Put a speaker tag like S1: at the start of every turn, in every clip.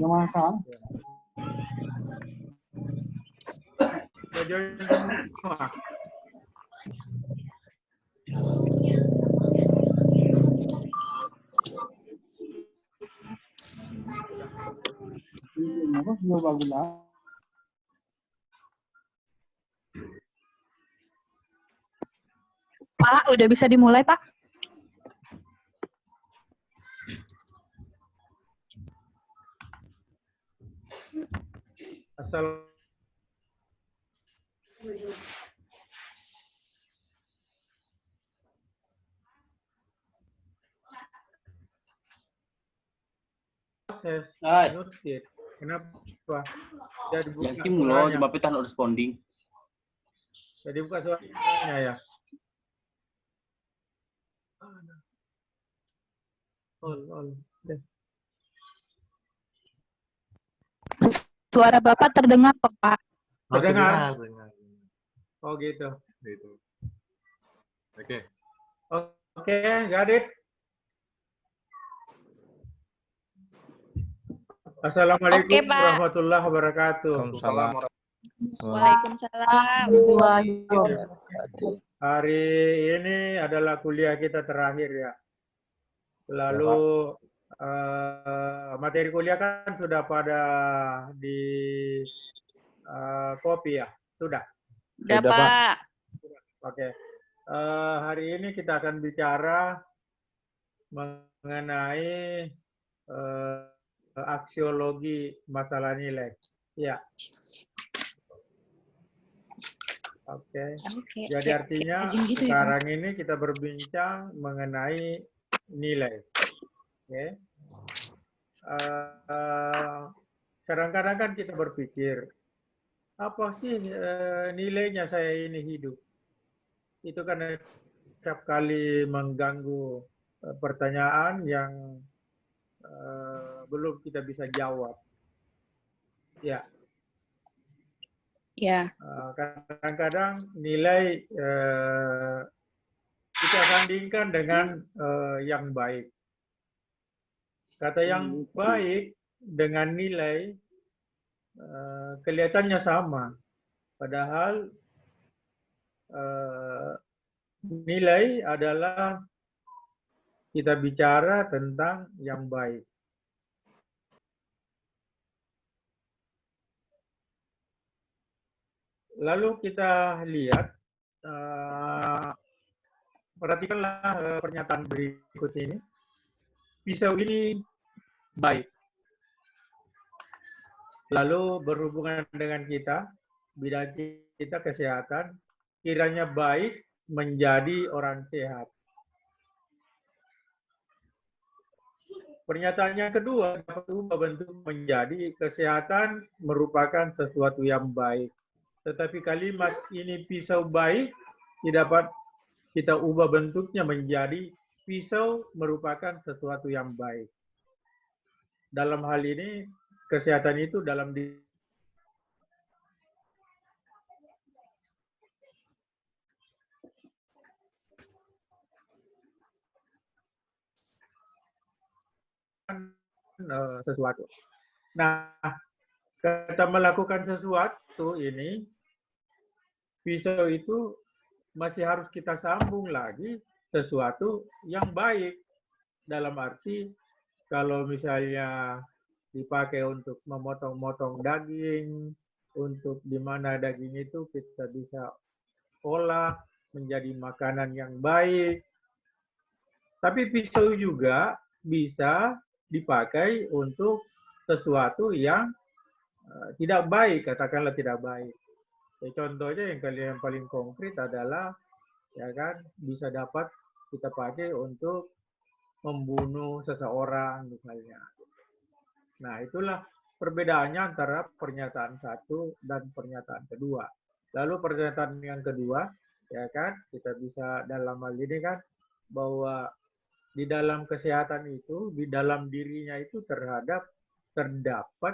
S1: Masalah.
S2: Sudah join semua?
S3: Pak, udah bisa dimulai, Pak?
S2: Asal proses muted. Kenapa? Jadi buka
S4: Yang tim lo
S2: suaranya.
S4: cuma petah not responding.
S2: Jadi buka suaranya ya. All.
S3: Suara Bapak terdengar kok, Pak.
S2: Terdengar? Oh gitu.
S5: Oke.
S2: Oke, got it. Assalamualaikum
S6: Oke, Pak.
S2: warahmatullahi wabarakatuh.
S6: Waalaikumsalam.
S2: Hari ini adalah kuliah kita terakhir ya. Lalu materi kuliah kan sudah pada di copy ya? Sudah?
S6: Udah, Pak.
S2: Oke. Hari ini kita akan bicara mengenai aksiologi masalah nilai. Ya. Oke. Jadi artinya sekarang ini kita berbincang mengenai nilai. Oke. Kadang-kadang kan kita berpikir, apa sih nilainya saya ini hidup? Itu kan setiap kali mengganggu pertanyaan yang belum kita bisa jawab. Ya.
S6: Ya.
S2: Kadang-kadang nilai kita bandingkan dengan yang baik. Kata yang baik dengan nilai kelihatannya sama. Padahal nilai adalah kita bicara tentang yang baik. Lalu kita lihat, perhatikanlah pernyataan berikut ini. Pisau ini baik. Lalu berhubungan dengan kita, bidang kita kesehatan, kiranya baik menjadi orang sehat. Pernyataan yang kedua, dapat ubah bentuk menjadi kesehatan merupakan sesuatu yang baik. Tetapi kalimat ini pisau baik tidak dapat kita ubah bentuknya menjadi pisau merupakan sesuatu yang baik. Dalam hal ini, kesehatan itu dalam sesuatu. Nah, kita melakukan sesuatu ini, pisau itu masih harus kita sambung lagi sesuatu yang baik. Dalam arti, kalau misalnya dipakai untuk memotong-motong daging, untuk di mana daging itu kita bisa olah menjadi makanan yang baik. Tapi pisau juga bisa dipakai untuk sesuatu yang tidak baik, katakanlah tidak baik. Contohnya yang paling konkret adalah, ya kan, bisa dapat kita pakai untuk membunuh seseorang misalnya. Nah, itulah perbedaannya antara pernyataan satu dan pernyataan kedua. Lalu pernyataan yang kedua, ya kan, kita bisa dalam hal ini kan, bahwa di dalam kesehatan itu, di dalam dirinya itu terdapat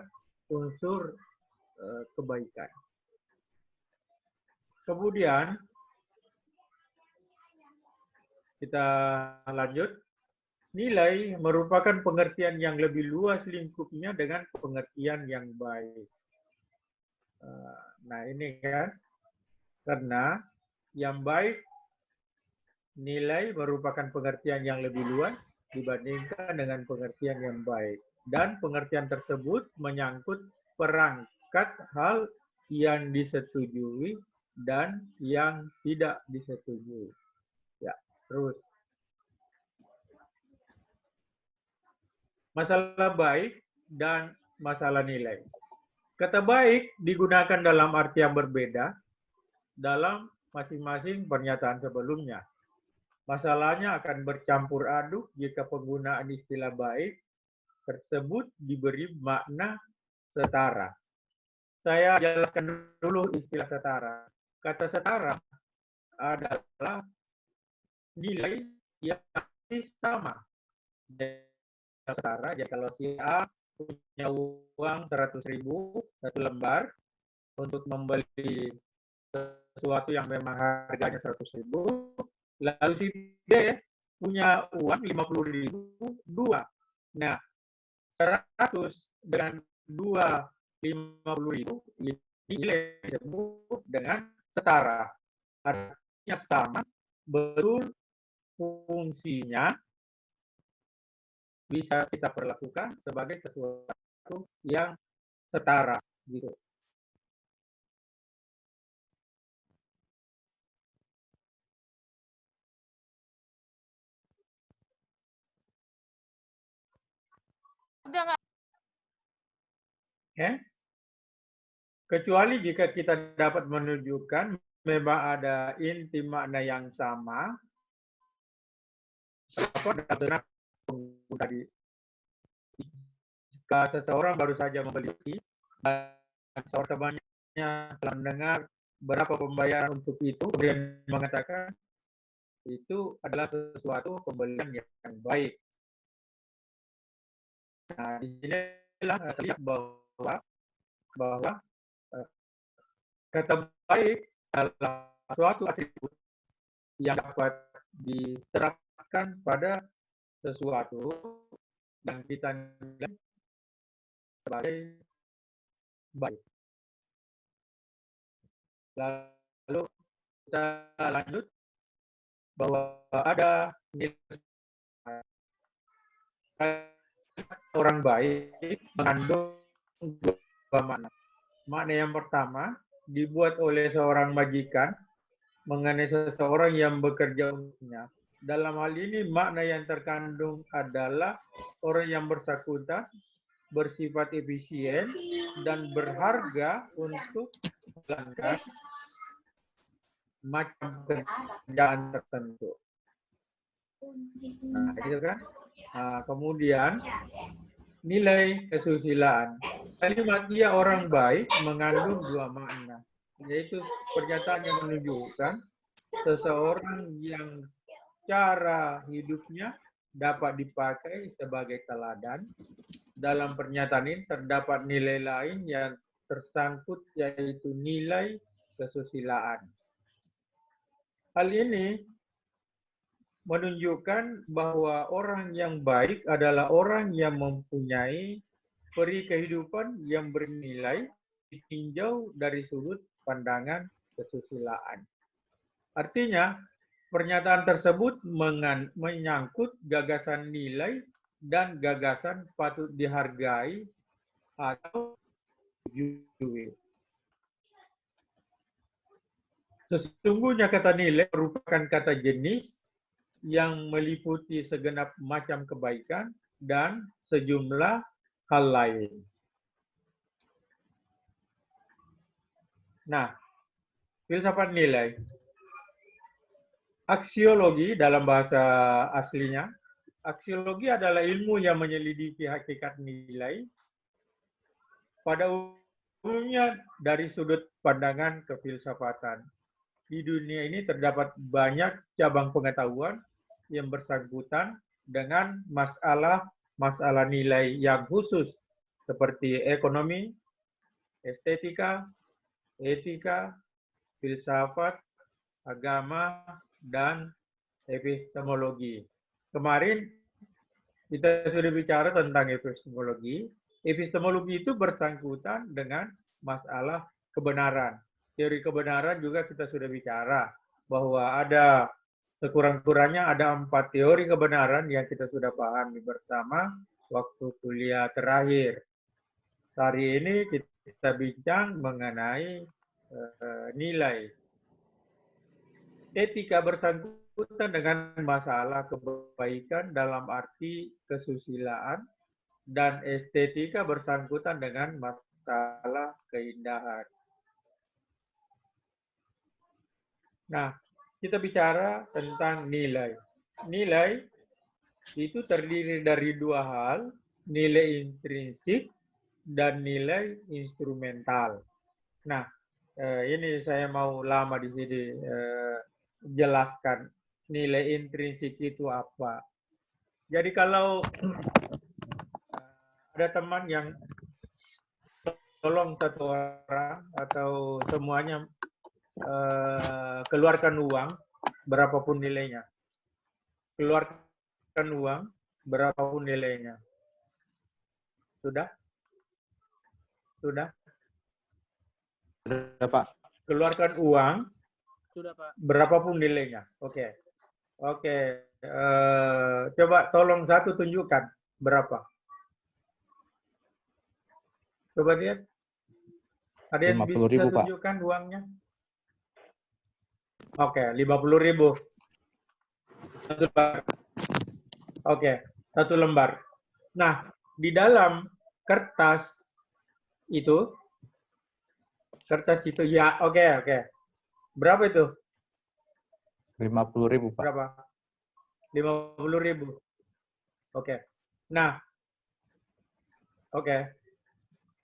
S2: unsur kebaikan. Kemudian kita lanjut. Nilai merupakan pengertian yang lebih luas lingkupnya dengan pengertian yang baik. Nah ini kan, karena yang baik, nilai merupakan pengertian yang lebih luas dibandingkan dengan pengertian yang baik. Dan pengertian tersebut menyangkut perangkat hal yang disetujui dan yang tidak disetujui. Ya, terus. Masalah baik dan masalah nilai. Kata baik digunakan dalam arti yang berbeda dalam masing-masing pernyataan sebelumnya. Masalahnya akan bercampur aduk jika penggunaan istilah baik tersebut diberi makna setara. Saya jelaskan dulu istilah setara. Kata setara adalah nilai yang sama. Setara, jadi kalau si A punya uang 100.000 satu lembar untuk membeli sesuatu yang memang harganya 100.000, lalu si B punya uang 50.000 dua. Nah, 100 dengan 50.000 ini nilai disebut dengan setara. Artinya sama, betul fungsinya, bisa kita perlakukan sebagai sesuatu yang setara gitu. Kecuali jika kita dapat menunjukkan memang ada inti makna yang sama, tadi jika seseorang baru saja membeli dan seorang temannya telah mendengar berapa pembayaran untuk itu, kemudian mengatakan itu adalah sesuatu pembelian yang baik. Nah, di sinilah terlihat bahwa kata baik adalah suatu atribut yang dapat diterapkan pada sesuatu yang kita nilai sebagai baik. Lalu kita lanjut bahwa ada orang baik mengandung dua makna. Makna yang pertama dibuat oleh seorang majikan mengenai seseorang yang bekerja untuknya. Dalam hal ini makna yang terkandung adalah orang yang bersangkutan bersifat efisien dan berharga untuk menjalankan macam pekerjaan tertentu. Nah, gitu kan? Nah, kemudian nilai kesusilaan. Kalimat dia orang baik mengandung dua makna, yaitu pernyataan yang menunjukkan seseorang yang cara hidupnya dapat dipakai sebagai teladan. Dalam pernyataan ini terdapat nilai lain yang tersangkut, yaitu nilai kesusilaan. Hal ini menunjukkan bahwa orang yang baik adalah orang yang mempunyai peri kehidupan yang bernilai ditinjau dari sudut pandangan kesusilaan. Artinya, pernyataan tersebut menyangkut gagasan nilai dan gagasan patut dihargai atau dijunjung. Sesungguhnya kata nilai merupakan kata jenis yang meliputi segenap macam kebaikan dan sejumlah hal lain. Nah, filsafat nilai. Aksiologi dalam bahasa aslinya, aksiologi adalah ilmu yang menyelidiki hakikat nilai pada umumnya dari sudut pandangan kefilsafatan. Di dunia ini terdapat banyak cabang pengetahuan yang bersangkutan dengan masalah nilai yang khusus seperti ekonomi, estetika, etika, filsafat, agama, dan epistemologi. Kemarin kita sudah bicara tentang epistemologi. Epistemologi itu bersangkutan dengan masalah kebenaran. Teori kebenaran juga kita sudah bicara bahwa ada sekurang-kurangnya ada 4 teori kebenaran yang kita sudah pahami bersama waktu kuliah terakhir. Hari ini kita bincang mengenai nilai. Etika bersangkutan dengan masalah kebaikan dalam arti kesusilaan, dan estetika bersangkutan dengan masalah keindahan. Nah, kita bicara tentang nilai. Nilai itu terdiri dari 2 hal, nilai intrinsik dan nilai instrumental. Nah, ini saya mau lama di sini jelaskan nilai intrinsik itu apa. Jadi kalau ada teman yang tolong satu orang atau semuanya keluarkan uang berapapun nilainya. Keluarkan uang berapapun nilainya. Sudah? Sudah?
S1: Sudah, Pak.
S2: Keluarkan uang.
S4: Sudah, Pak.
S2: Berapapun nilainya. Oke. Oke. Coba tolong satu tunjukkan berapa. Coba lihat. Ada yang bisa
S1: 50.000, Pak.
S2: tunjukkan uangnya? Oke, 50.000. Satu lembar. Oke, satu lembar. Nah, di dalam kertas itu ya, oke. Berapa itu?
S1: 50.000, Pak.
S2: Berapa? 50.000. Oke. Nah, oke.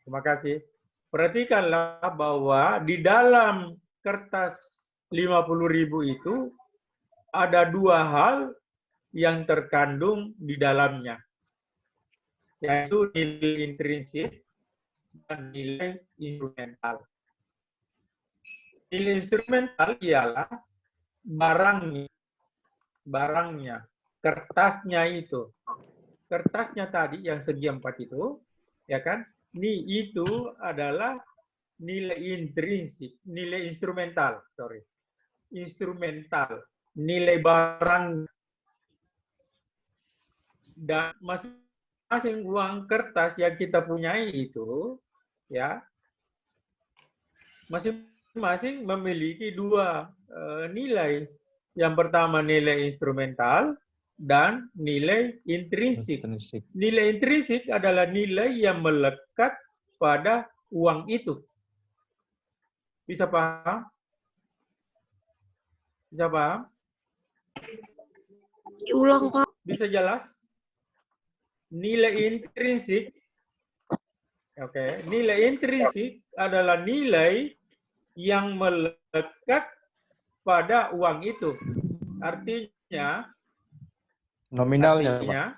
S2: Terima kasih. Perhatikanlah bahwa di dalam kertas 50.000 itu ada 2 hal yang terkandung di dalamnya, yaitu nilai intrinsik dan nilai instrumental. Nilai instrumental ialah barangnya, kertasnya itu. Kertasnya tadi yang segi 4 itu, ya kan? Itu adalah nilai intrinsik, nilai instrumental, instrumental, nilai barang. Dan masing-masing uang kertas yang kita punyai itu, ya, masing-masing memiliki 2 nilai. Yang pertama nilai instrumental dan nilai intrinsik. Nilai intrinsik adalah nilai yang melekat pada uang itu. Bisa paham? Bisa paham?
S5: Diulang, Pak.
S2: Bisa jelas? Nilai intrinsik, oke. Nilai intrinsik adalah nilai yang melekat pada uang itu. Artinya,
S1: nominalnya.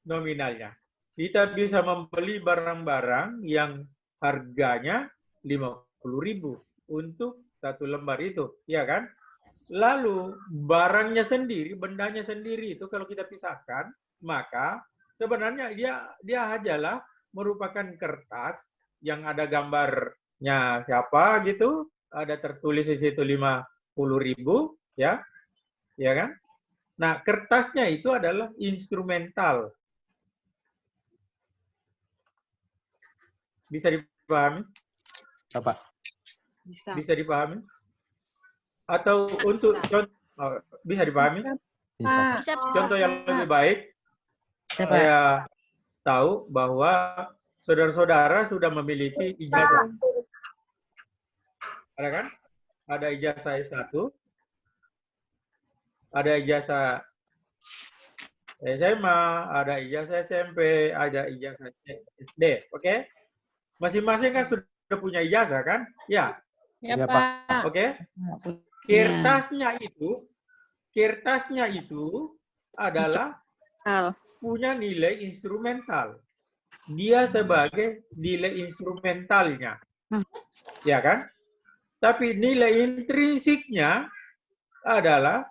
S2: Nominalnya. Kita bisa membeli barang-barang yang harganya 50.000 untuk 1 lembar itu, ya kan? Lalu barangnya sendiri, bendanya sendiri itu kalau kita pisahkan, maka sebenarnya dia adalah merupakan kertas yang ada gambarnya siapa gitu, ada tertulis di situ 50.000, ya kan? Nah, kertasnya itu adalah instrumental. Bisa dipahami?
S1: Pak.
S2: Bisa dipahami? Atau untuk contoh, bisa dipahami?
S1: Bisa.
S2: Contoh yang lebih baik, saya tahu bahwa saudara-saudara sudah memiliki ijazah. Ada kan? Ada ijazah S1, ada ijazah SMA, ada ijazah SMP, ada ijazah SD, oke? Masing-masing kan sudah punya ijazah kan? Ya.
S5: Ya,
S1: Ya,
S5: Pak.
S2: Oke? Kertasnya itu adalah punya nilai instrumental. dia sebagai nilai instrumentalnya. Ya kan? Tapi nilai intrinsiknya adalah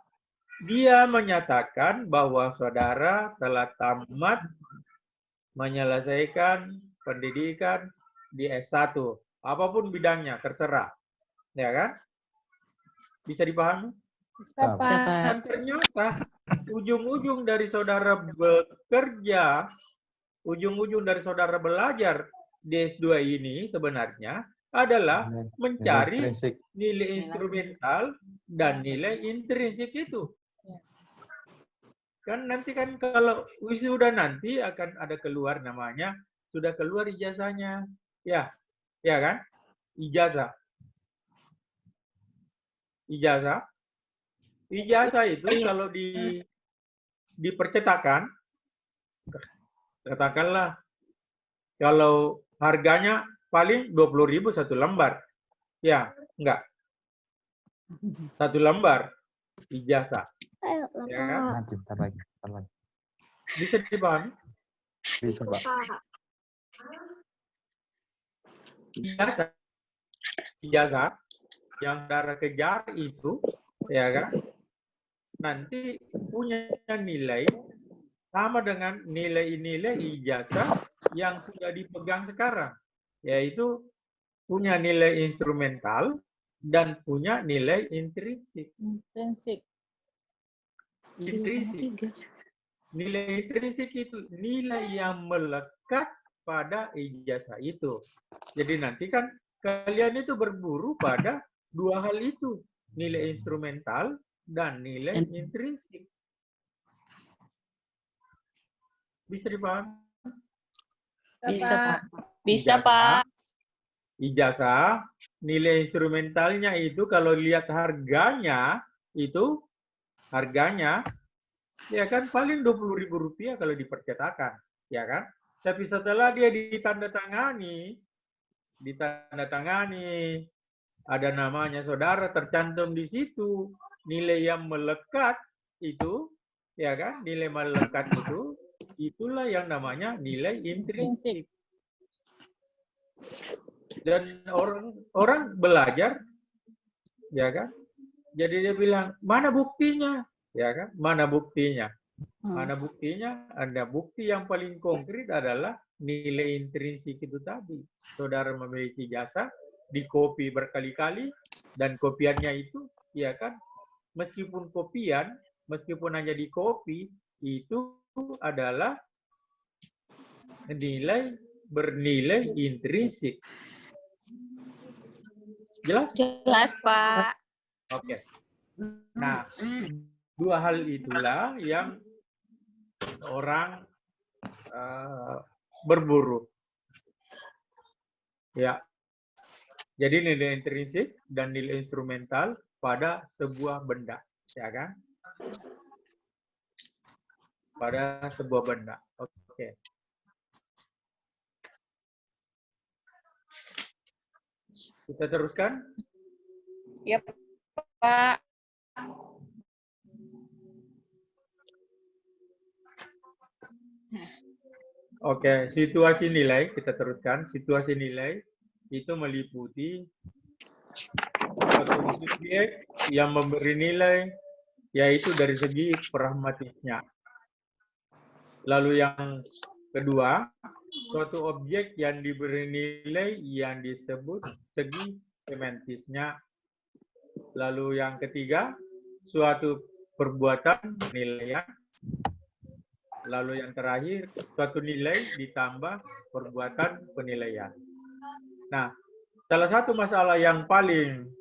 S2: dia menyatakan bahwa saudara telah tamat menyelesaikan pendidikan di S1. Apapun bidangnya, terserah. Ya kan? Bisa dipahami?
S4: Bisa, Pak.
S2: Dan ternyata ujung-ujung dari saudara bekerja, ujung-ujung dari saudara belajar di S2 ini sebenarnya adalah mencari nilai instrumental dan nilai intrinsik itu. Kan nanti kan kalau wisuda nanti akan ada keluar namanya, sudah keluar ijazahnya. Ya, ya kan? Ijazah. Ijazah. Ijazah itu kalau dipercetakan, katakanlah kalau harganya paling 20.000 satu lembar. Ya, enggak. Satu lembar ijazah. Ya kan?
S1: Nanti, bentar lagi.
S2: Bisa dipahami?
S1: Bisa, Pak.
S2: Ijazah yang saudara kejar itu, ya kan? Nanti punya nilai sama dengan nilai-nilai ijazah yang sudah dipegang sekarang, yaitu punya nilai instrumental dan punya nilai intrinsik. Intrinsik. Nilai intrinsik itu nilai yang melekat pada ijazah itu. Jadi nanti kan kalian itu berburu pada dua hal itu, nilai instrumental dan nilai intrinsik. Bisa dipahami?
S4: Bisa, Pak.
S5: Bisa, Pak.
S2: Ijazah, nilai instrumentalnya itu kalau lihat harganya, itu harganya, ya kan paling Rp20.000 kalau dipercetakan, ya kan? Tapi setelah dia ditandatangani, ada namanya saudara tercantum di situ, nilai yang melekat itu, ya kan? Nilai melekat itu, itulah yang namanya nilai intrinsik. Dan orang belajar, ya kan? Jadi dia bilang, mana buktinya? Ya kan? Mana buktinya? Mana buktinya? Ada bukti yang paling konkret adalah nilai intrinsik itu tadi. Saudara memiliki jasa, dikopi berkali-kali, dan kopiannya itu, ya kan? Meskipun kopian, meskipun hanya dikopi, itu adalah bernilai intrinsik. Jelas?
S5: Jelas, Pak.
S2: Oke. Nah, dua hal itulah yang orang berburu. Ya. Jadi nilai intrinsik dan nilai instrumental pada sebuah benda, ya kan? Pada sebuah benda. Oke. Kita teruskan?
S5: Ya, Pak.
S2: Oke, situasi nilai, kita teruskan. Situasi nilai itu meliputi suatu objek yang memberi nilai, yaitu dari segi pragmatisnya. Lalu yang kedua, suatu objek yang diberi nilai yang disebut segi semantisnya. Lalu yang ketiga, suatu perbuatan penilaian. Lalu yang terakhir, suatu nilai ditambah perbuatan penilaian. Nah, salah satu masalah yang paling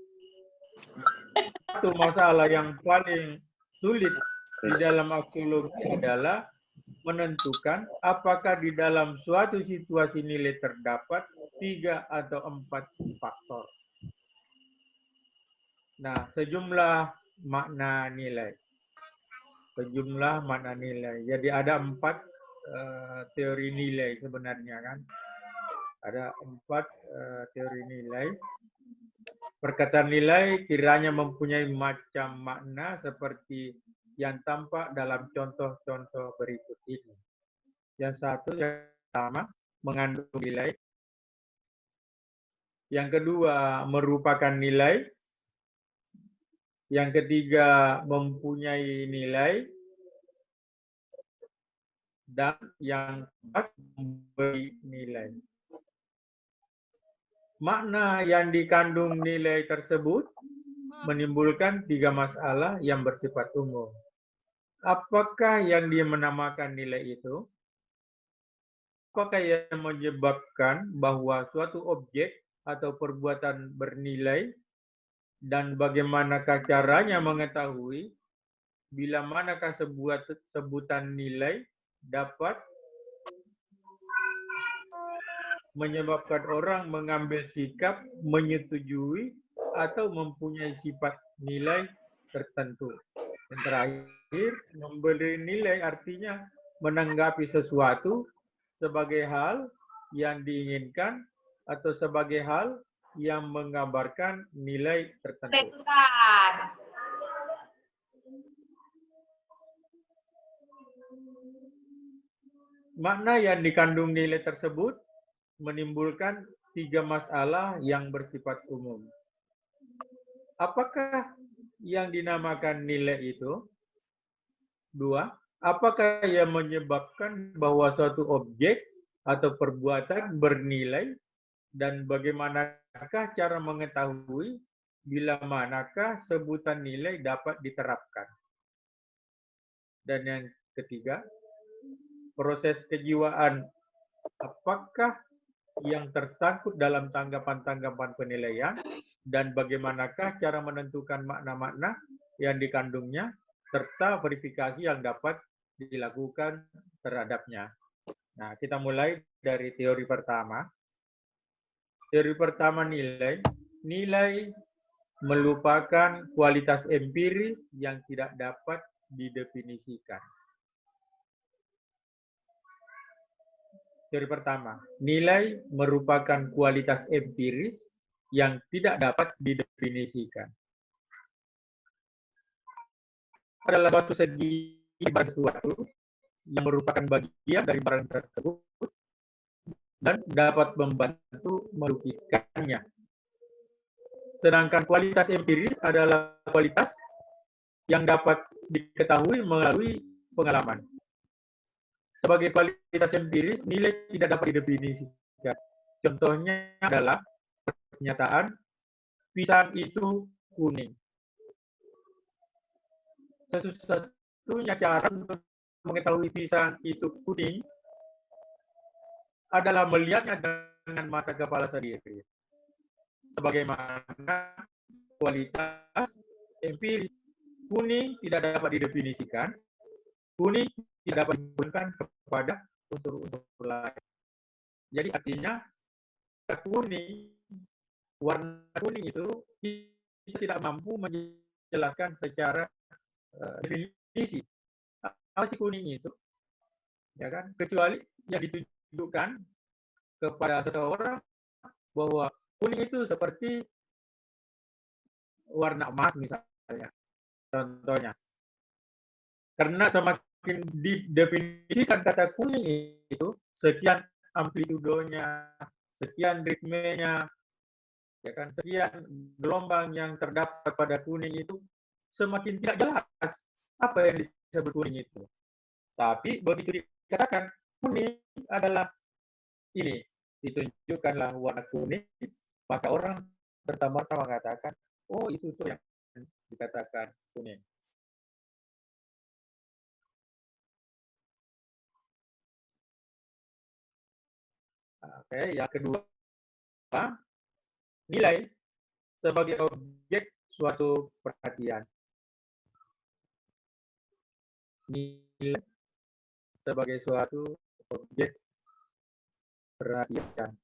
S2: sulit di dalam aksiologi adalah menentukan apakah di dalam suatu situasi nilai terdapat 3 atau 4 faktor. Nah, sejumlah makna nilai. Jadi ada 4 teori nilai sebenarnya kan. Ada 4 teori nilai. Perkataan nilai kiranya mempunyai macam makna seperti yang tampak dalam contoh-contoh berikut ini. Yang satu, yang pertama, mengandung nilai. Yang kedua, merupakan nilai. Yang ketiga, mempunyai nilai. Dan yang keempat, memberi nilai. Makna yang dikandung nilai tersebut menimbulkan 3 masalah yang bersifat umum. Apakah yang dia menamakan nilai itu? Apakah yang menyebabkan bahwa suatu objek atau perbuatan bernilai, dan bagaimanakah caranya mengetahui bila manakah sebutan nilai dapat menyebabkan orang mengambil sikap menyetujui atau mempunyai sifat nilai tertentu. Yang terakhir, memberi nilai artinya menanggapi sesuatu sebagai hal yang diinginkan atau sebagai hal yang menggambarkan nilai tertentu. Makna yang dikandung nilai tersebut menimbulkan 3 masalah yang bersifat umum. Apakah yang dinamakan nilai itu? 2. Apakah yang menyebabkan bahwa suatu objek atau perbuatan bernilai, dan bagaimanakah cara mengetahui bila manakah sebutan nilai dapat diterapkan? Dan yang ketiga, proses kejiwaan apakah yang tersangkut dalam tanggapan-tanggapan penilaian, dan bagaimanakah cara menentukan makna-makna yang dikandungnya, serta verifikasi yang dapat dilakukan terhadapnya. Nah, kita mulai dari teori pertama. Teori pertama nilai. Nilai merupakan kualitas empiris yang tidak dapat didefinisikan. Teori pertama, nilai merupakan kualitas empiris yang tidak dapat didefinisikan. Adalah suatu segi barang sesuatu yang merupakan bagian dari barang tersebut dan dapat membantu melukiskannya. Sedangkan kualitas empiris adalah kualitas yang dapat diketahui melalui pengalaman. Sebagai kualitas empiris, nilai tidak dapat didefinisikan. Contohnya adalah pernyataan, pisang itu kuning. Satu-satunya cara untuk mengetahui pisang itu kuning adalah melihatnya dengan mata kepala sendiri. Sebagaimana kualitas empiris, kuning tidak dapat didefinisikan, kuning tidak dapat dihubungkan kepada unsur-unsur lain. Jadi artinya warna kuning itu kita tidak mampu menjelaskan secara definisi apa sih kuning itu, ya kan? Kecuali yang ditunjukkan kepada seseorang bahwa kuning itu seperti warna emas misalnya, contohnya. Karena semakin didefinisikan kata kuning itu, sekian amplitudonya, sekian ritmenya, ya kan, sekian gelombang yang terdapat pada kuning itu, semakin tidak jelas apa yang disebut kuning itu. Tapi begitu dikatakan kuning adalah ini, ditunjukkanlah warna kuning, maka orang serta-merta mengatakan, oh itu tuh yang dikatakan kuning. Oke, yang kedua, nilai sebagai objek suatu perhatian. Nilai sebagai suatu objek perhatian.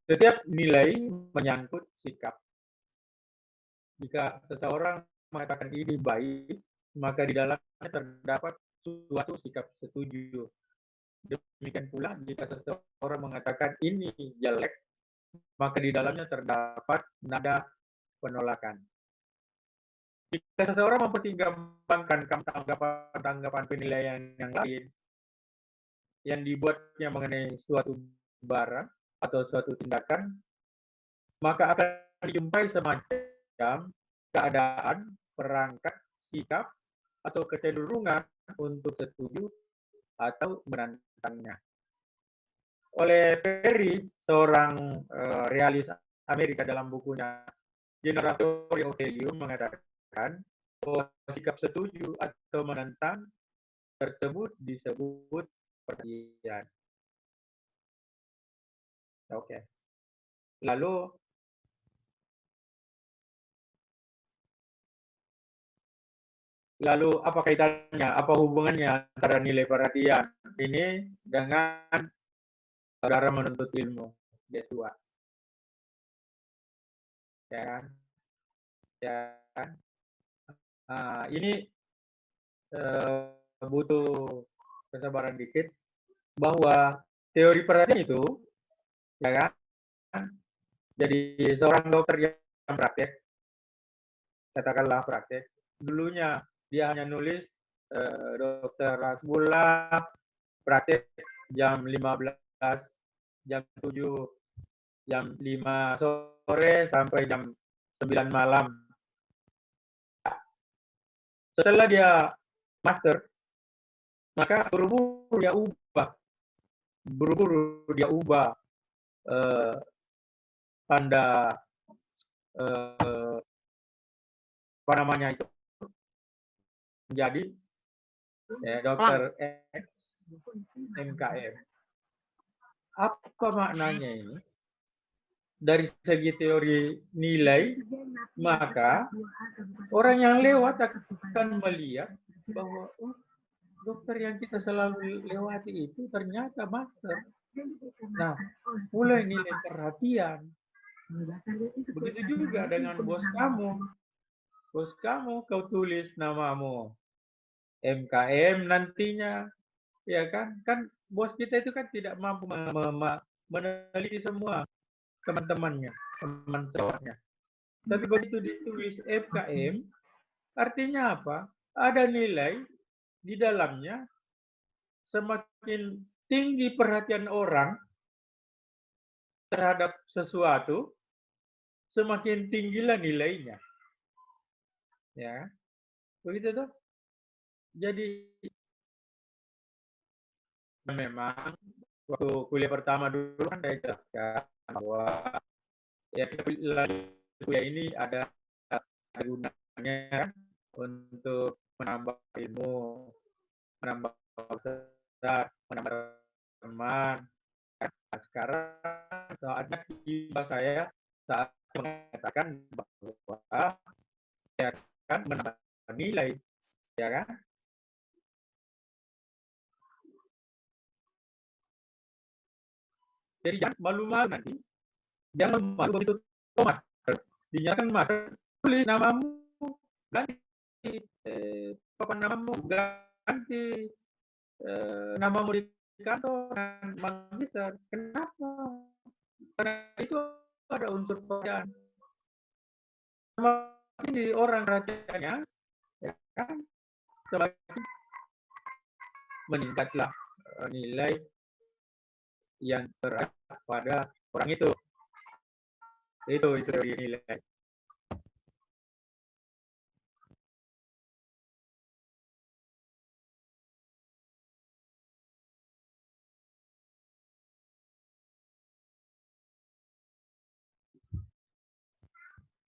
S2: Setiap nilai menyangkut sikap. Jika seseorang mengatakan ini baik, maka di dalamnya terdapat suatu sikap setuju. Demikian pula jika seseorang mengatakan ini jelek, maka di dalamnya terdapat nada penolakan. Jika seseorang mempertimbangkan tanggapan penilaian yang lain, yang dibuatnya mengenai suatu barang atau suatu tindakan, maka akan dijumpai semacam keadaan, perangkat, sikap, atau kecenderungan untuk setuju atau menentangnya. Oleh Perry, seorang realis Amerika, dalam bukunya General Theory of Value mengatakan bahwa sikap setuju atau menentang tersebut disebut perhatian. Oke. Lalu apa kaitannya, apa hubungannya antara nilai perhatian ini dengan saudara menuntut ilmu S2? Ya kan? Ya kan? Ini butuh kesabaran dikit, bahwa teori perhatian itu, ya kan, jadi seorang dokter yang praktek, katakanlah praktek, dulunya dia hanya nulis Dokter Rasbullah praktek jam 15, jam 7, jam 5 sore sampai jam 9 malam. Setelah dia master, maka buru-buru dia ubah tanda apa namanya itu menjadi dokter X MKM. Apa maknanya ini? Dari segi teori nilai, maka orang yang lewat akan melihat bahwa dokter yang kita selalu lewati itu ternyata master. Nah, mulai nilai perhatian. Begitu juga dengan bos kamu. Bos kamu, kau tulis namamu MKM nantinya, ya kan? Kan bos kita itu kan tidak mampu meneliti semua teman-temannya, teman sejawatnya. Tapi begitu ditulis MKM, artinya apa? Ada nilai di dalamnya. Semakin tinggi perhatian orang terhadap sesuatu, semakin tinggilah nilainya. Ya, begitu tuh. Jadi memang waktu kuliah pertama dulu kan saya jelaskan bahwa ya kuliah ini ada gunanya untuk menambah ilmu, menambah wawasan, menambah teman. Nah, sekarang saatnya tiba saya saat mengatakan bahwa saya akan menambah nilai, ya kan? Jadi jangan malu-malu nanti. Jangan malu begitu tomat. Dinyatakan master, tulis namamu, ganti papan namamu, ganti namamu di kantor dan magister. Kenapa? Karena itu ada unsur perhatian. Semakin di orang perhatiannya, ya kan, semakin meningkatlah nilai yang terhadap pada orang itu. Itu teori nilai.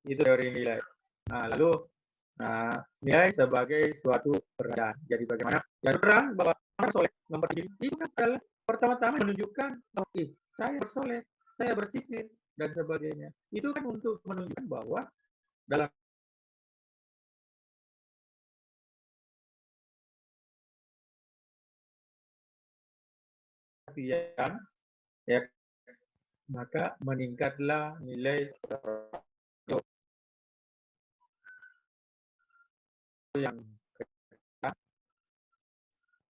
S2: Itu teori nilai. Nah, lalu nilai sebagai suatu perbedaan. Jadi bagaimana? Ya terang bahwa orang soleh mempertinggi itu kan adalah pertama-tama menunjukkan bahwa saya bersoleh, saya bersisir dan sebagainya. Itu kan untuk menunjukkan bahwa dalam artian, ya, maka meningkatlah nilai yang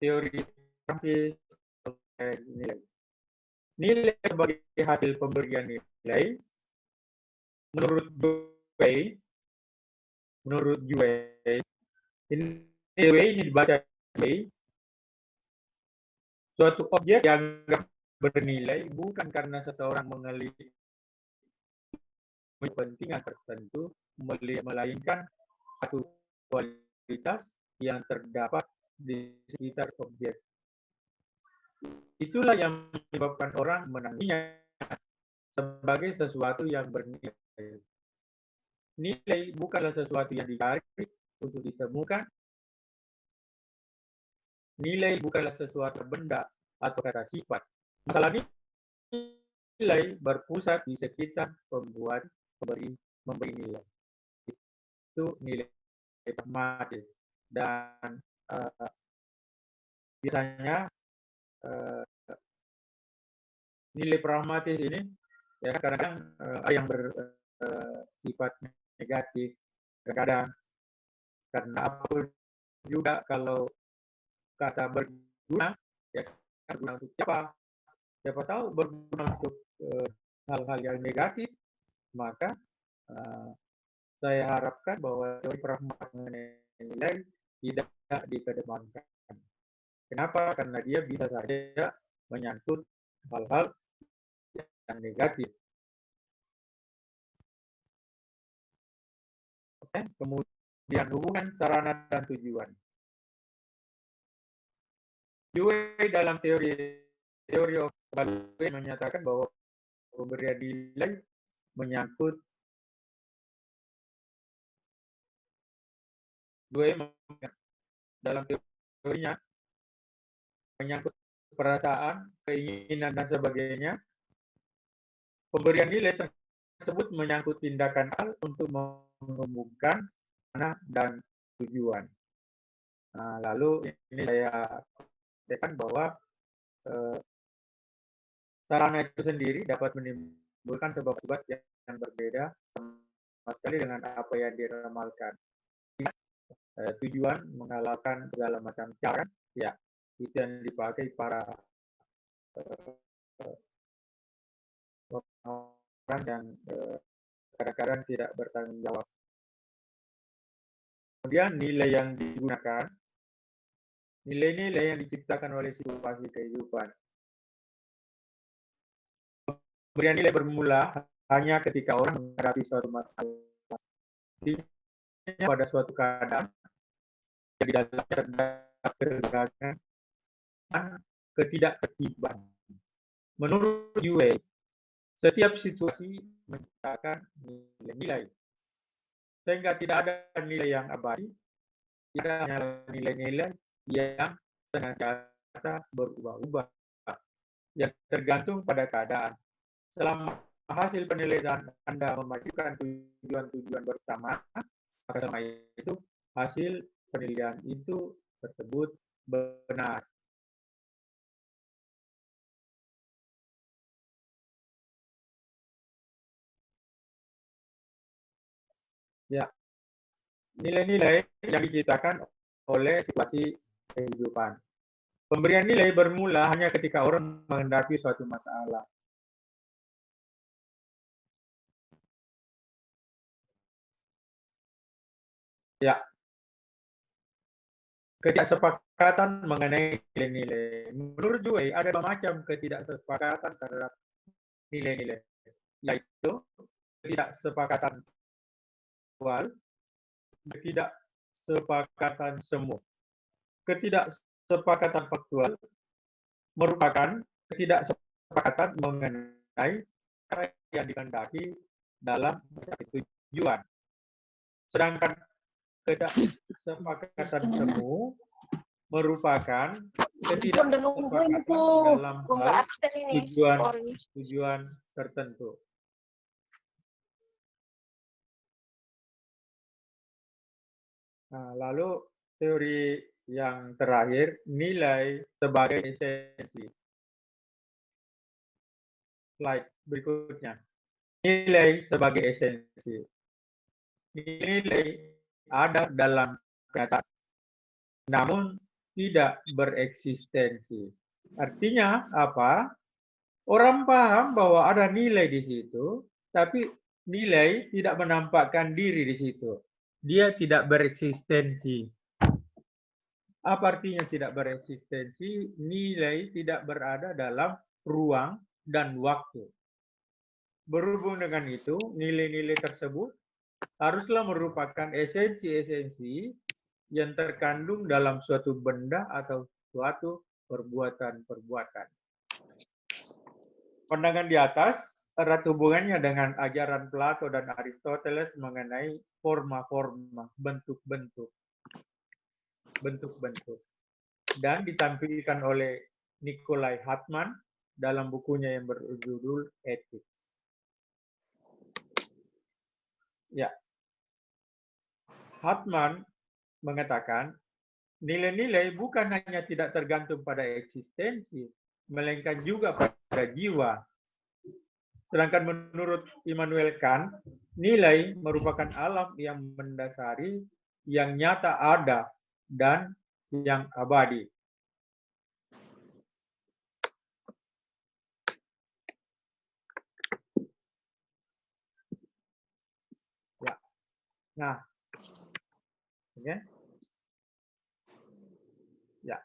S2: teori grafis nilai. Nilai sebagai hasil pemberian nilai menurut Dewey, ini dibaca Dewey, Suatu objek dianggap bernilai bukan karena seseorang memiliki kepentingan tertentu, melainkan satu kualitas yang terdapat di sekitar objek. Itulah yang menyebabkan orang menanginya sebagai sesuatu yang bernilai. Nilai bukanlah sesuatu yang dicari untuk ditemukan. Nilai bukanlah sesuatu benda atau kata sifat. Masalah nilai berpusat di sekitar memberi nilai. Itu nilai pragmatis. Dan biasanya nilai pragmatis ini ya kadang-kadang ada yang bersifat negatif, kadang-kadang karena apa juga kalau kata berguna, ya berguna untuk siapa? Siapa tahu berguna untuk hal-hal yang negatif, maka saya harapkan bahwa teori pragmatis mengenai nilai tidak dikedepankan. Kenapa? Karena dia bisa saja menyangkut hal-hal yang negatif. Oke, kemudian hubungan sarana dan tujuan. Dewey dalam teori of value menyatakan bahwa pemberian nilai menyangkut dalam teorinya menyangkut perasaan, keinginan dan sebagainya. Pemberian nilai tersebut menyangkut tindakan hal untuk menumbuhkan mana dan tujuan. Nah, lalu ini saya katakan bahwa sarana itu sendiri dapat menimbulkan sebab akibat yang berbeda sama sekali dengan apa yang diramalkan. Tujuan mengalahkan segala macam cara, ya itu yang dipakai para orang yang kadang-kadang tidak bertanggung jawab. Kemudian nilai yang digunakan, nilai-nilai yang diciptakan oleh situasi kehidupan. Pemberian nilai bermula hanya ketika orang menghadapi suatu masalah. Pada suatu keadaan yang di dalamnya terdapat kegagalan dan ketidaktertiban. Menurut Dewey, setiap situasi menciptakan nilai-nilai. Sehingga tidak ada nilai yang abadi, tidak hanya nilai-nilai yang senantiasa berubah-ubah, yang tergantung pada keadaan. Selama hasil penilaian Anda memajukan tujuan-tujuan bersama, maka selama itu hasil penilaian itu tersebut benar. Ya, nilai-nilai yang diciptakan oleh situasi kehidupan. Pemberian nilai bermula hanya ketika orang menghadapi suatu masalah. Ya, ketidaksepakatan mengenai nilai-nilai. Menurut Dewey, ada macam ketidaksepakatan terhadap nilai-nilai, yaitu ketidaksepakatan faktual, ketidaksepakatan semu. Ketidaksepakatan faktual merupakan ketidaksepakatan mengenai cara yang dikehendaki dalam tujuan. Sedangkan ketidaksepakatan semu merupakan ketidaksepakatan dalam hal tujuan tertentu. Nah, lalu teori yang terakhir, nilai sebagai esensi. Slide berikutnya. Nilai sebagai esensi. Nilai ada dalam kenyataan, namun tidak bereksistensi. Artinya apa? Orang paham bahwa ada nilai di situ, tapi nilai tidak menampakkan diri di situ. Dia tidak bereksistensi. Apa artinya tidak bereksistensi? Nilai tidak berada dalam ruang dan waktu. Berhubung dengan itu, nilai-nilai tersebut haruslah merupakan esensi-esensi yang terkandung dalam suatu benda atau suatu perbuatan-perbuatan. Pandangan di atas erat hubungannya dengan ajaran Plato dan Aristoteles mengenai forma-forma, bentuk-bentuk, dan ditampilkan oleh Nikolai Hartmann dalam bukunya yang berjudul Ethics. Ya, Hartmann mengatakan nilai-nilai bukan hanya tidak tergantung pada eksistensi, melainkan juga pada jiwa. Sedangkan menurut Immanuel Kant, nilai merupakan alam yang mendasari, yang nyata ada, dan yang abadi. Ya. Nah, okay. Ya.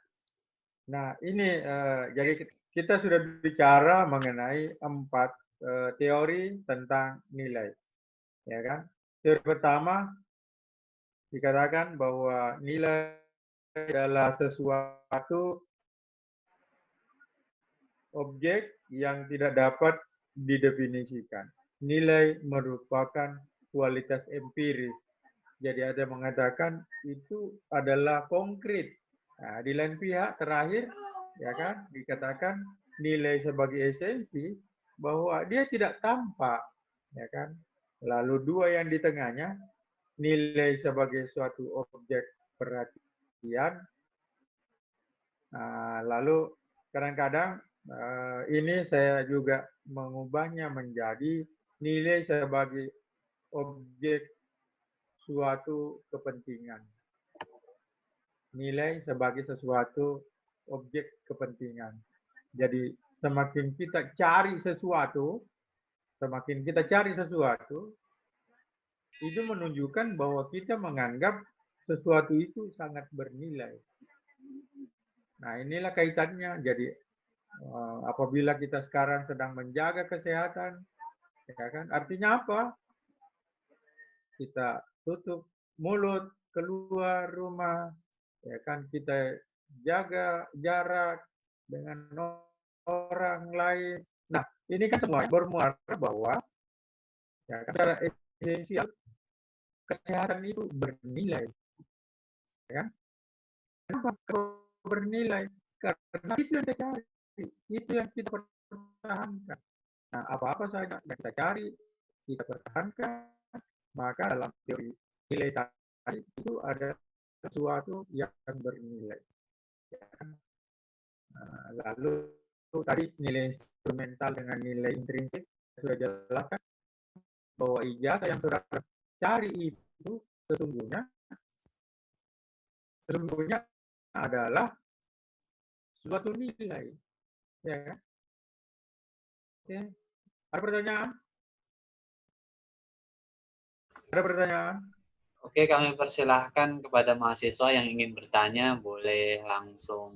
S2: Nah, ini jadi kita sudah bicara mengenai 4 teori tentang nilai, ya kan? Teori pertama dikatakan bahwa nilai adalah sesuatu objek yang tidak dapat didefinisikan. Nilai merupakan kualitas empiris. Jadi ada yang mengatakan itu adalah konkret. Nah, di lain pihak terakhir, ya kan, dikatakan nilai sebagai esensi bahwa dia tidak tampak, ya kan. Lalu 2 yang di tengahnya, nilai sebagai suatu objek perhatian. Nah, lalu kadang-kadang ini saya juga mengubahnya menjadi nilai sebagai objek suatu kepentingan. Nilai sebagai sesuatu objek kepentingan. Jadi semakin kita cari sesuatu, itu menunjukkan bahwa kita menganggap sesuatu itu sangat bernilai. Nah, inilah kaitannya. Jadi apabila kita sekarang sedang menjaga kesehatan, ya kan? Artinya apa? Kita tutup mulut, keluar rumah, ya kan, kita jaga jarak dengan orang lain. Nah, ini kan semua bermuara bahwa ya kan, secara esensial kesehatan itu bernilai, ya kan? Kenapa bernilai? Karena itu yang kita cari, itu yang kita pertahankan. Nah, apa-apa saja yang kita cari, kita pertahankan, maka dalam teori nilai tadi itu ada sesuatu yang bernilai. Nah, lalu tadi nilai instrumental dengan nilai intrinsik sudah jelaskan bahwa ijazah yang saudara cari itu sesungguhnya adalah suatu nilai. Ya. Oke. Ada pertanyaan? Ada pertanyaan?
S6: Oke, kami persilahkan kepada mahasiswa yang ingin bertanya, boleh langsung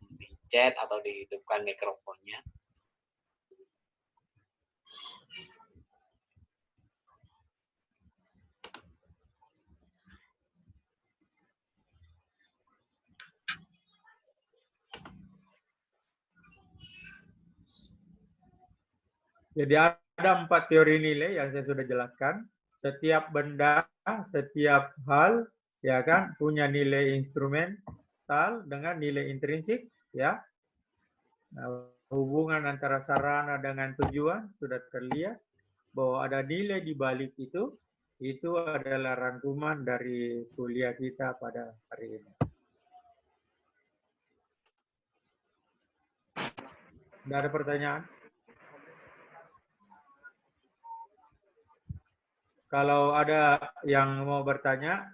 S6: di chat atau dihidupkan mikrofonnya.
S2: Jadi ada 4 teori nilai yang saya sudah jelaskan. Setiap benda, setiap hal, ya kan, punya nilai instrumental dengan nilai intrinsik, ya. Nah, hubungan antara sarana dengan tujuan sudah terlihat bahwa ada nilai di balik itu adalah rangkuman dari kuliah kita pada hari ini. Tidak ada pertanyaan? Kalau ada yang mau bertanya,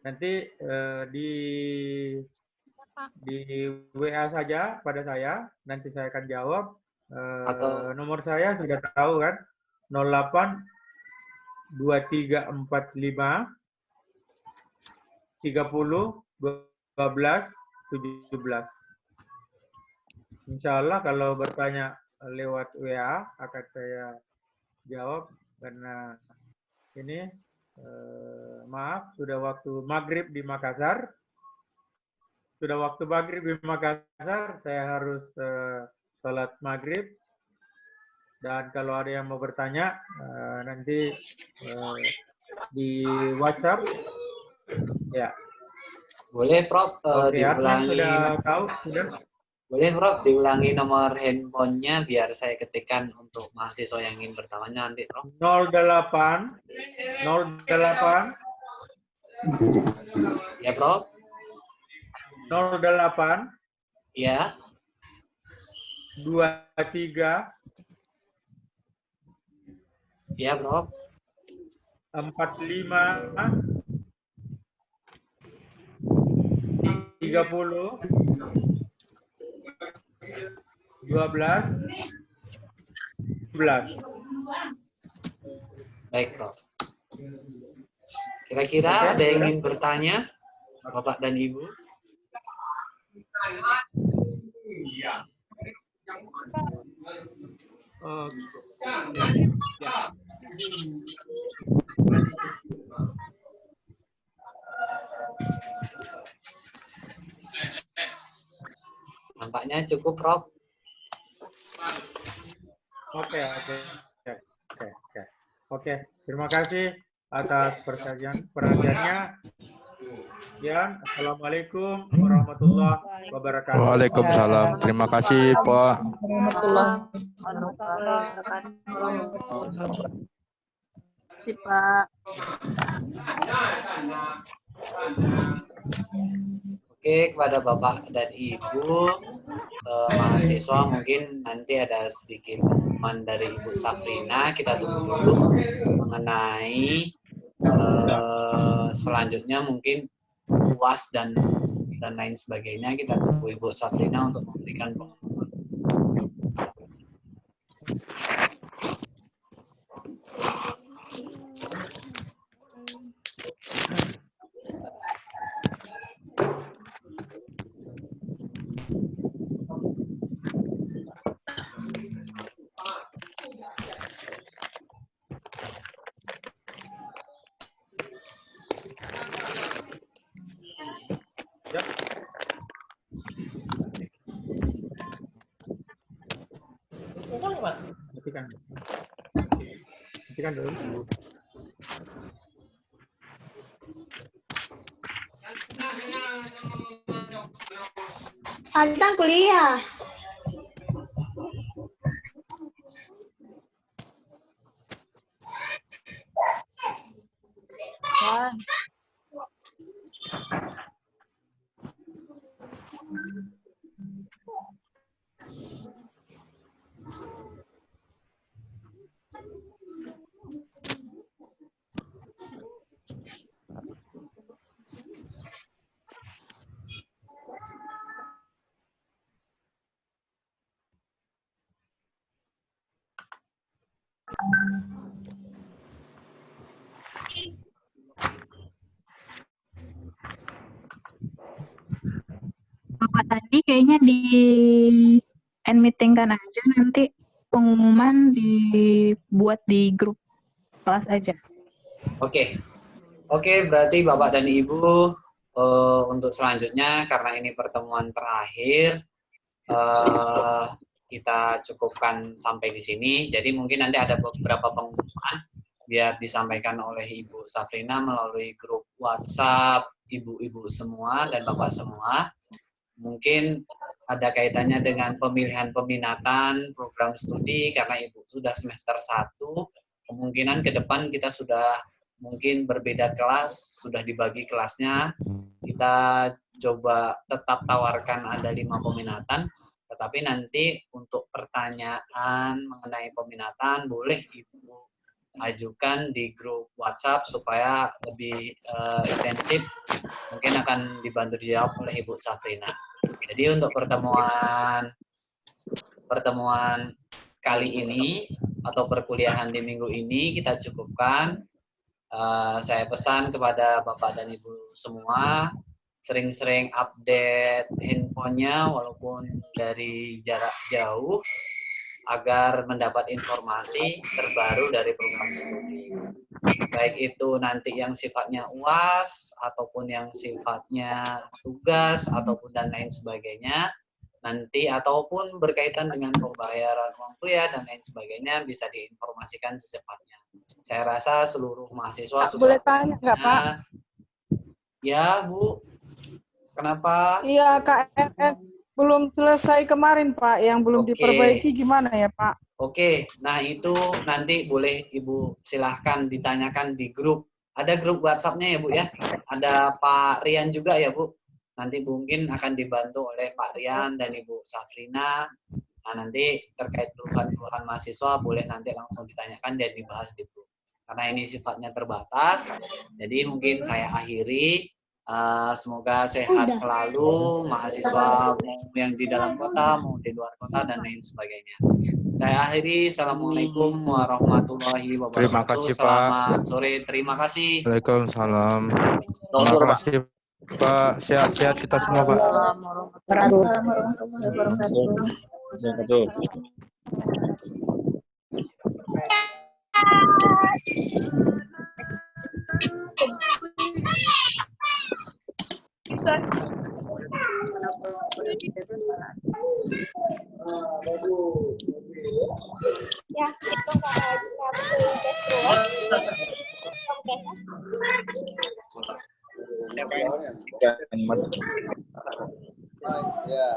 S2: nanti di WA saja pada saya, nanti saya akan jawab. Nomor saya sudah tahu kan, 08 2345 30 28 17. Insya Allah kalau bertanya lewat WA akan saya jawab karena ini maaf sudah waktu maghrib di Makassar. Sudah waktu maghrib di Makassar, saya harus sholat maghrib. Dan kalau ada yang mau bertanya, nanti di WhatsApp. Ya.
S6: Boleh, Prof,
S2: Oke, Adnan
S6: diulangi.
S2: sudah tahu? Sudah?
S6: Boleh, Prof, diulangi nomor handphonenya biar saya ketikkan untuk mahasiswa yang ingin bertanya nanti, Prof.
S2: 08
S6: Ya, Prof.
S2: 08
S6: Ya.
S2: 23
S6: Ya, Prof.
S2: 45 30 12 11.
S6: Baik, Prof. Kira-kira ada yang ingin bertanya, Bapak dan Ibu? Nampaknya cukup, Prof.
S2: Oke. Terima kasih atas perhatiannya. Sekian. Assalamualaikum warahmatullahi wabarakatuh.
S1: Waalaikumsalam. Terima kasih, Pak.
S4: Si Pak.
S6: Oke, kepada Bapak dan Ibu, mahasiswa mungkin nanti ada sedikit pengumuman dari Ibu Safrina. Kita tunggu dulu mengenai selanjutnya mungkin UAS dan lain sebagainya. Kita tunggu Ibu Safrina untuk memberikan pengumuman.
S2: Matikan dulu.
S7: Tentang kuliah.
S3: Bapak tadi kayaknya di end meeting kan aja, nanti pengumuman dibuat di grup kelas aja.
S6: Oke, berarti Bapak dan Ibu untuk selanjutnya karena ini pertemuan terakhir kita cukupkan sampai di sini. Jadi mungkin nanti ada beberapa pengumuman biar disampaikan oleh Ibu Safrina melalui grup WhatsApp ibu-ibu semua dan bapak semua. Mungkin ada kaitannya dengan pemilihan peminatan program studi karena Ibu sudah semester 1. Kemungkinan ke depan kita sudah mungkin berbeda kelas, sudah dibagi kelasnya. Kita coba tetap tawarkan ada 5 peminatan, tetapi nanti untuk pertanyaan mengenai peminatan boleh Ibu ajukan di grup WhatsApp supaya lebih intensif. Mungkin akan dibantu dijawab oleh Ibu Safrina. Jadi untuk pertemuan kali ini atau perkuliahan di minggu ini kita cukupkan. Saya pesan kepada Bapak dan Ibu semua sering-sering update handphonenya walaupun dari jarak jauh agar mendapat informasi terbaru dari program studi. Baik itu nanti yang sifatnya UAS ataupun yang sifatnya tugas ataupun dan lain sebagainya. Nanti ataupun berkaitan dengan pembayaran uang kuliah dan lain sebagainya bisa diinformasikan secepatnya. Saya rasa seluruh mahasiswa sudah
S7: boleh tanya nggak, Pak?
S6: Ya, Bu. Kenapa?
S7: Iya, KRS belum selesai kemarin, Pak. Yang belum
S6: Oke.
S7: diperbaiki gimana ya, Pak?
S6: Oke, nah itu nanti boleh Ibu silahkan ditanyakan di grup. Ada grup WhatsApp-nya ya, Bu ya? Ada Pak Rian juga ya, Bu? Nanti mungkin akan dibantu oleh Pak Rian dan Ibu Safrina. Nah, nanti terkait keluhan-keluhan mahasiswa boleh nanti langsung ditanyakan dan dibahas di grup. Karena ini sifatnya terbatas, jadi mungkin saya akhiri. Semoga sehat selalu mahasiswa yang di dalam kota, mau di luar kota, dan lain sebagainya. Saya akhiri. Assalamualaikum warahmatullahi wabarakatuh.
S1: Terima kasih, Pak.
S6: Selamat sore. Terima kasih.
S1: Waalaikumsalam. Terima kasih, Pak. Sehat-sehat kita semua, Pak.
S4: Waalaikumsalam warahmatullahi wabarakatuh.
S8: Ya, itu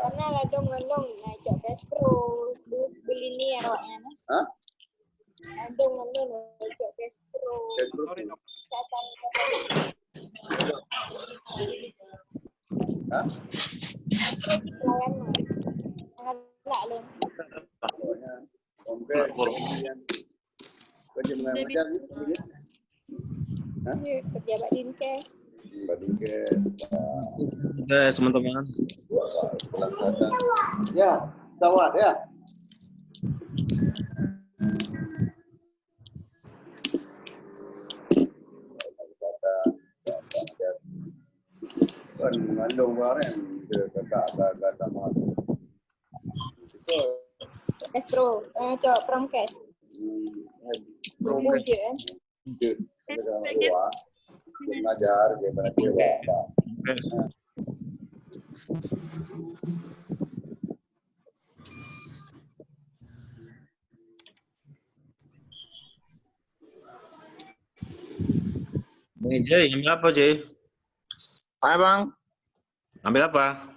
S8: karena ladong-ladong ngajak Castro beli ini ya rawaknya mas. Ladong-ladong ngajak Castro. Pelayanan. Enggak loh. Pejabat Dinkes.
S9: Teman-teman.
S10: Ya, tawat ya. Kan mengandung kemarin kata masuk.
S8: Castro, cok Promkes. Promkes kan?
S10: Mengajar gimana dia.
S9: Bang Jay, ambil apa Jay?
S10: Hai Bang.
S9: Ambil apa?